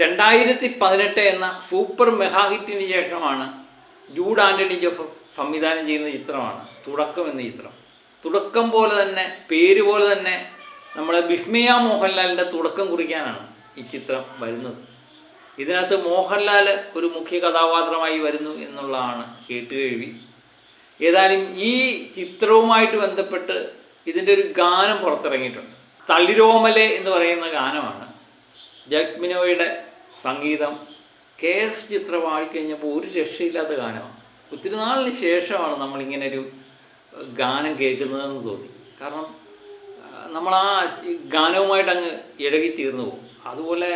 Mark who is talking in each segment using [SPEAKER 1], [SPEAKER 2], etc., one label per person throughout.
[SPEAKER 1] 2018 എന്ന super mega ഹിറ്റിന് ശേഷമാണ് Jude Antony Joseph സംവിധാനം ചെയ്യുന്ന ചിത്രമാണ് തുടക്കം എന്ന ചിത്രം. തുടക്കം പോലെ തന്നെ, പേര് പോലെ തന്നെ നമ്മുടെ വിസ്മയ മോഹൻലാലിൻ്റെ തുടക്കം കുറിക്കാനാണ് ഈ ചിത്രം വരുന്നത്. ഇതിനകത്ത് മോഹൻലാൽ ഒരു മുഖ്യ കഥാപാത്രമായി വരുന്നു എന്നുള്ളതാണ് കേട്ടുകേഴ്വി. ഏതായാലും ഈ ചിത്രവുമായിട്ട് ബന്ധപ്പെട്ട് ഇതിൻ്റെ ഒരു ഗാനം പുറത്തിറങ്ങിയിട്ടുണ്ട്. തളിരോമലെ എന്ന് പറയുന്ന ഗാനമാണ്. ജാസ്മിനോയുടെ സംഗീതം. KS ചിത്ര പാടിക്കഴിഞ്ഞപ്പോൾ ഒരു രക്ഷയില്ലാത്ത ഗാനമാണ്. ഒത്തിരി നാളിന് ശേഷമാണ് നമ്മളിങ്ങനെ ഒരു ഗാനം കേൾക്കുന്നതെന്ന് തോന്നി. കാരണം നമ്മൾ ആ ഗാനവുമായിട്ട് അങ്ങ് ഇഴകിത്തീർന്നു പോകും. അതുപോലെ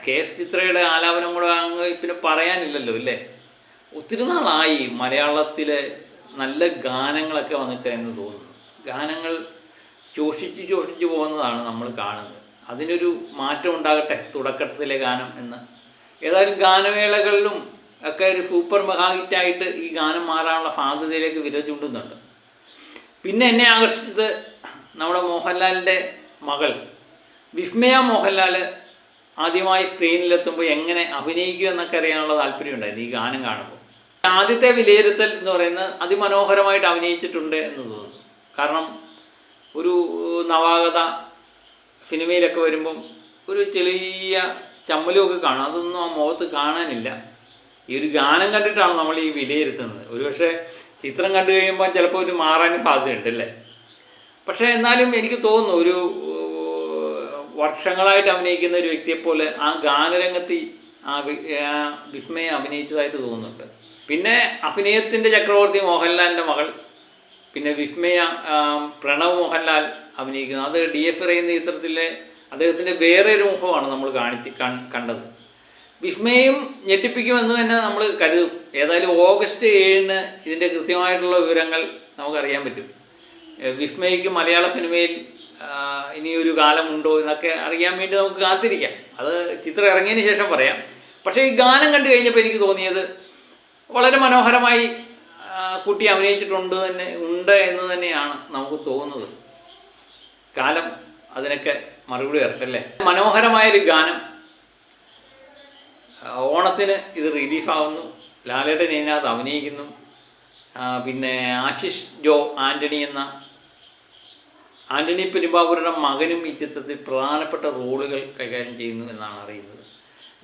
[SPEAKER 1] KS ചിത്രയുടെ ആലാപനം കൂടെ അങ്ങ് പിന്നെ പറയാനില്ലല്ലോ അല്ലേ. ഒത്തിരി നാളായി മലയാളത്തിലെ നല്ല ഗാനങ്ങളൊക്കെ വന്നിട്ട് എന്ന് തോന്നുന്നു. ഗാനങ്ങൾ ശോഷിച്ച് പോകുന്നതാണ് നമ്മൾ കാണുന്നത്. അതിനൊരു മാറ്റം ഉണ്ടാകട്ടെ തുടക്കത്തിലെ ഗാനം എന്ന്. ഏതായാലും ഗാനമേളകളിലും ഒക്കെ ഒരു സൂപ്പർ മെഗാ ഹിറ്റായിട്ട് ഈ ഗാനം മാറാനുള്ള സാധ്യതയിലേക്ക് വിരൽ ചൂണ്ടുന്നുണ്ട്. പിന്നെ എന്നെ ആകർഷിച്ചത് നമ്മുടെ മോഹൻലാലിൻ്റെ മകൾ വിസ്മയ മോഹൻലാൽ ആദ്യമായി സ്ക്രീനിലെത്തുമ്പോൾ എങ്ങനെ അഭിനയിക്കും എന്നൊക്കെ അറിയാനുള്ള താല്പര്യമുണ്ടായിരുന്നു ഈ ഗാനം കാണുമ്പോൾ. ആദ്യത്തെ വിലയിരുത്തൽ എന്ന് പറയുന്നത് അതിമനോഹരമായിട്ട് അഭിനയിച്ചിട്ടുണ്ട് എന്ന് തോന്നുന്നു. കാരണം ഒരു നവാഗത സിനിമയിലൊക്കെ വരുമ്പം ഒരു ചെറിയ ചമ്മലുമൊക്കെ കാണും. അതൊന്നും ആ മുഖത്ത് കാണാനില്ല. ഈ ഒരു ഗാനം കണ്ടിട്ടാണ് നമ്മൾ ഈ വിലയിരുത്തുന്നത്. ഒരുപക്ഷെ ചിത്രം കണ്ടു കഴിയുമ്പോൾ ചിലപ്പോൾ ഒരു മാറാനും സാധ്യതയുണ്ട് അല്ലേ. പക്ഷേ എന്നാലും എനിക്ക് തോന്നുന്നു ഒരു വർഷങ്ങളായിട്ട് അഭിനയിക്കുന്ന ഒരു വ്യക്തിയെപ്പോലെ ആ ഗാനരംഗത്ത് ആ വിസ്മയെ അഭിനയിച്ചതായിട്ട് തോന്നുന്നുണ്ട്. പിന്നെ അഭിനയത്തിൻ്റെ ചക്രവർത്തി മോഹൻലാലിൻ്റെ മകൾ, പിന്നെ വിസ്മയ പ്രണവ് മോഹൻലാൽ അഭിനയിക്കുന്നു. അത് DSR എന്ന ചിത്രത്തിലെ അദ്ദേഹത്തിൻ്റെ വേറെ ഒരു മുഖമാണ് നമ്മൾ കണ്ടത്. വിസ്മയും ഞെട്ടിപ്പിക്കുമെന്ന് തന്നെ നമ്മൾ കരുതും. ഏതായാലും ഓഗസ്റ്റ് 7 ഇതിൻ്റെ കൃത്യമായിട്ടുള്ള വിവരങ്ങൾ നമുക്കറിയാൻ പറ്റും. വിസ്മയ്ക്ക് മലയാള സിനിമയിൽ ഇനിയൊരു കാലമുണ്ടോ എന്നൊക്കെ അറിയാൻ വേണ്ടി നമുക്ക് കാത്തിരിക്കാം. അത് ചിത്രം ഇറങ്ങിയതിന് ശേഷം പറയാം. പക്ഷേ ഈ ഗാനം കണ്ടു കഴിഞ്ഞപ്പോൾ എനിക്ക് തോന്നിയത് വളരെ മനോഹരമായി കുട്ടി അഭിനയിച്ചിട്ടുണ്ട് എന്ന് തന്നെയാണ് നമുക്ക് തോന്നുന്നത്. കാലം അതിനൊക്കെ മറുപടി വരട്ടല്ലേ. മനോഹരമായൊരു ഗാനം. ഓണത്തിന് ഇത് റിലീഫാകുന്നു. ലാലേട്ടൻ ഇതിനകത്ത് അഭിനയിക്കുന്നു. പിന്നെ ആശിഷ് ജോ ആൻ്റണി എന്ന ആൻ്റണി പെരുമ്പാവൂരുടെ മകനും ഈ ചിത്രത്തിൽ പ്രധാനപ്പെട്ട റോളുകൾ കൈകാര്യം ചെയ്യുന്നു എന്നാണ് അറിയുന്നത്.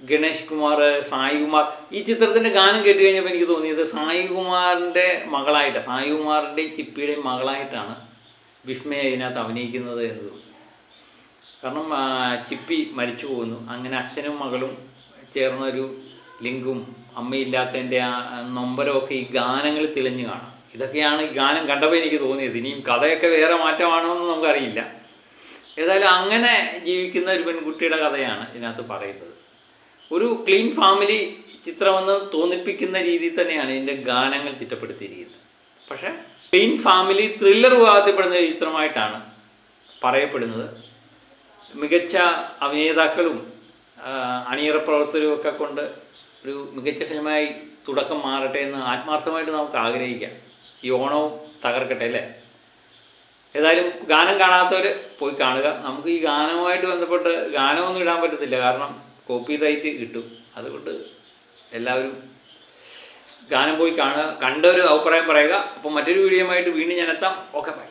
[SPEAKER 1] ഗണേഷ് കുമാർ, സായി കുമാർ. ഈ ചിത്രത്തിൻ്റെ ഗാനം കേട്ട് കഴിഞ്ഞപ്പോൾ എനിക്ക് തോന്നിയത് സായി കുമാറിൻ്റെയും ചിപ്പിയുടെയും മകളായിട്ടാണ് വിസ്മയ ഇതിനകത്ത് അഭിനയിക്കുന്നത് എന്ന് തോന്നുന്നു. കാരണം ചിപ്പി മരിച്ചു പോകുന്നു. അങ്ങനെ അച്ഛനും മകളും ചേർന്നൊരു ലിങ്കും അമ്മയില്ലാത്തതിൻ്റെ ആ നൊമ്പരമൊക്കെ ഈ ഗാനങ്ങളിൽ തെളിഞ്ഞു കാണാം. ഇതൊക്കെയാണ് ഈ ഗാനം കണ്ടപ്പോൾ എനിക്ക് തോന്നിയത്. ഇനിയും കഥയൊക്കെ വേറെ മാറ്റമാണോ എന്ന് നമുക്കറിയില്ല. ഏതായാലും അങ്ങനെ ജീവിക്കുന്ന ഒരു പെൺകുട്ടിയുടെ കഥയാണ് ഇതിനകത്ത് പറയുന്നത്. ഒരു ക്ലീൻ ഫാമിലി ചിത്രമെന്ന് തോന്നിപ്പിക്കുന്ന രീതിയിൽ തന്നെയാണ് ഇതിൻ്റെ ഗാനങ്ങൾ ചിട്ടപ്പെടുത്തിയിരിക്കുന്നത്. പക്ഷേ ക്ലീൻ ഫാമിലി ത്രില്ലർ വിഭാഗത്തിൽപ്പെടുന്ന ഒരു ചിത്രമായിട്ടാണ് പറയപ്പെടുന്നത്. മികച്ച അഭിനേതാക്കളും അണിയറ പ്രവർത്തകരും ഒക്കെ കൊണ്ട് ഒരു മികച്ച സിനിമയായി തുടക്കം മാറട്ടെ എന്ന് ആത്മാർത്ഥമായിട്ട് നമുക്ക് ആഗ്രഹിക്കാം. ഈ ഓണവും തകർക്കട്ടെ അല്ലേ. ഏതായാലും ഗാനം കാണാത്തവർ പോയി കാണുക. നമുക്ക് ഈ ഗാനവുമായിട്ട് ബന്ധപ്പെട്ട് ഗാനമൊന്നും ഇടാൻ പറ്റത്തില്ല, കാരണം കോപ്പിറൈറ്റ് കിട്ടും. അതുകൊണ്ട് എല്ലാവരും ഗാനം പോയി കാണുക, കണ്ടൊരു അഭിപ്രായം പറയുക. അപ്പോൾ മറ്റൊരു വീഡിയോയുമായിട്ട് വീണ്ടും ഞാൻ എത്താം. Okay, by.